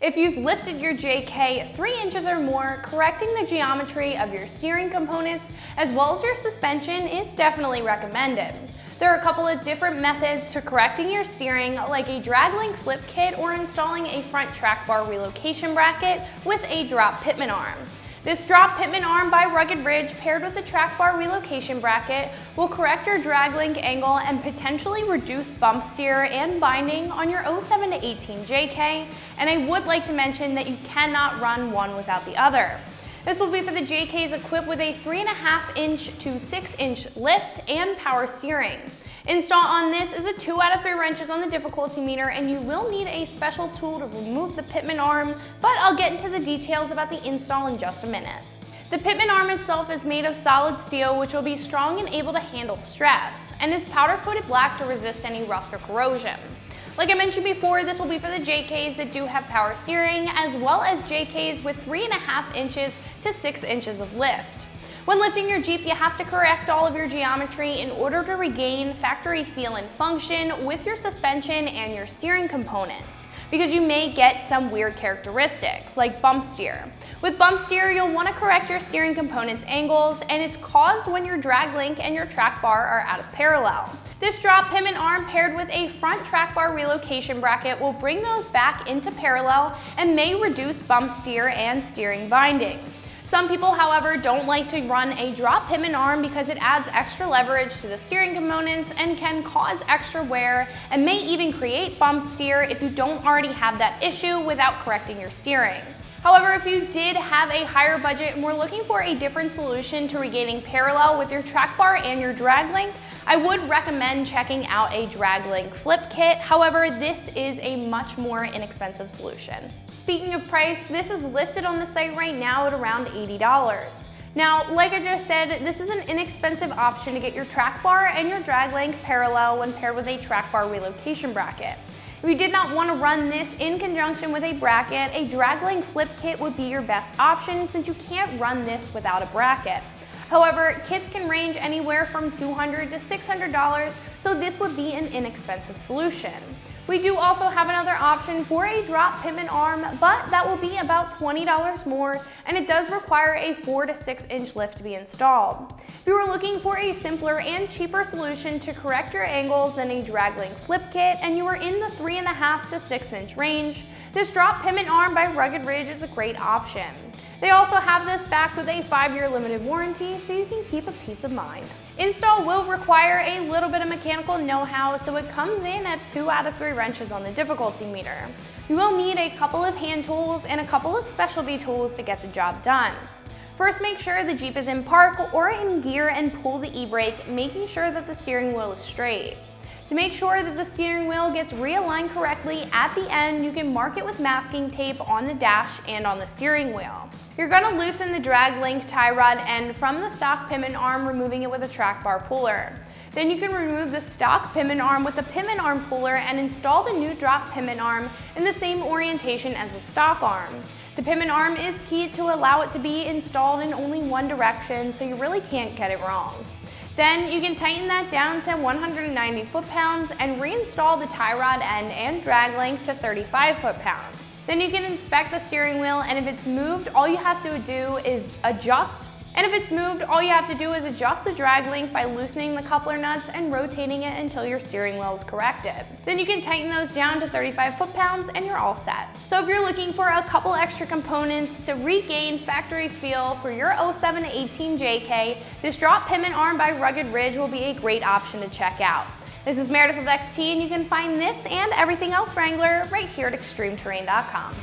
If you've lifted your JK 3 inches or more, correcting the geometry of your steering components as well as your suspension is definitely recommended. There are a couple of different methods to correcting your steering, like a drag link flip kit or installing a front track bar relocation bracket with a Drop Pitman Arm. This Drop Pitman Arm by Rugged Ridge paired with the track bar relocation bracket will correct your drag link angle and potentially reduce bump steer and binding on your 07 to 18 JK, and I would like to mention that you cannot run one without the other. This will be for the JKs equipped with a 3.5 inch to 6 inch lift and power steering. Install on this is a 2 out of 3 wrenches on the difficulty meter, and you will need a special tool to remove the Pitman Arm, but I'll get into the details about the install in just a minute. The Pitman Arm itself is made of solid steel, which will be strong and able to handle stress, and is powder coated black to resist any rust or corrosion. Like I mentioned before, this will be for the JKs that do have power steering, as well as JKs with 3.5 inches to 6 inches of lift. When lifting your Jeep, you have to correct all of your geometry in order to regain factory feel and function with your suspension and your steering components, because you may get some weird characteristics like bump steer. With bump steer, you'll want to correct your steering components' angles, and it's caused when your drag link and your track bar are out of parallel. This Drop Pitman Arm paired with a front track bar relocation bracket will bring those back into parallel and may reduce bump steer and steering binding. Some people, however, don't like to run a Drop Pitman Arm because it adds extra leverage to the steering components and can cause extra wear and may even create bump steer if you don't already have that issue without correcting your steering. However, if you did have a higher budget and were looking for a different solution to regaining parallel with your track bar and your drag link, I would recommend checking out a drag link flip kit. However, this is a much more inexpensive solution. Speaking of price, this is listed on the site right now at around $80. Now, like I just said, this is an inexpensive option to get your track bar and your drag link parallel when paired with a track bar relocation bracket. If you did not want to run this in conjunction with a bracket, a drag link flip kit would be your best option since you can't run this without a bracket. However, kits can range anywhere from $200 to $600, so this would be an inexpensive solution. We do also have another option for a Drop Pitman Arm, but that will be about $20 more, and it does require a 4 to 6 inch lift to be installed. If you are looking for a simpler and cheaper solution to correct your angles than a drag link flip kit, and you are in the 3.5 to 6 inch range, this Drop Pitman Arm by Rugged Ridge is a great option. They also have this backed with a 5-year limited warranty, so you can keep a peace of mind. Install will require a little bit of mechanical know-how, so it comes in at 2 out of 3 wrenches on the difficulty meter. You will need a couple of hand tools and a couple of specialty tools to get the job done. First, make sure the Jeep is in park or in gear and pull the e-brake, making sure that the steering wheel is straight. To make sure that the steering wheel gets realigned correctly at the end, you can mark it with masking tape on the dash and on the steering wheel. You're going to loosen the drag link tie rod end from the stock Pitman Arm, removing it with a track bar puller. Then you can remove the stock Pitman Arm with the Pitman Arm puller and install the new Drop Pitman Arm in the same orientation as the stock arm. The Pitman Arm is keyed to allow it to be installed in only one direction, so you really can't get it wrong. Then you can tighten that down to 190 foot-pounds and reinstall the tie rod end and drag link to 35 foot-pounds. Then you can inspect the steering wheel, and if it's moved, all you have to do is adjust the drag link by loosening the coupler nuts and rotating it until your steering wheel is corrected. Then you can tighten those down to 35 foot-pounds and you're all set. So if you're looking for a couple extra components to regain factory feel for your 07 to 18 JK, this Drop Pitman Arm by Rugged Ridge will be a great option to check out. This is Meredith with XT, and you can find this and everything else Wrangler right here at ExtremeTerrain.com.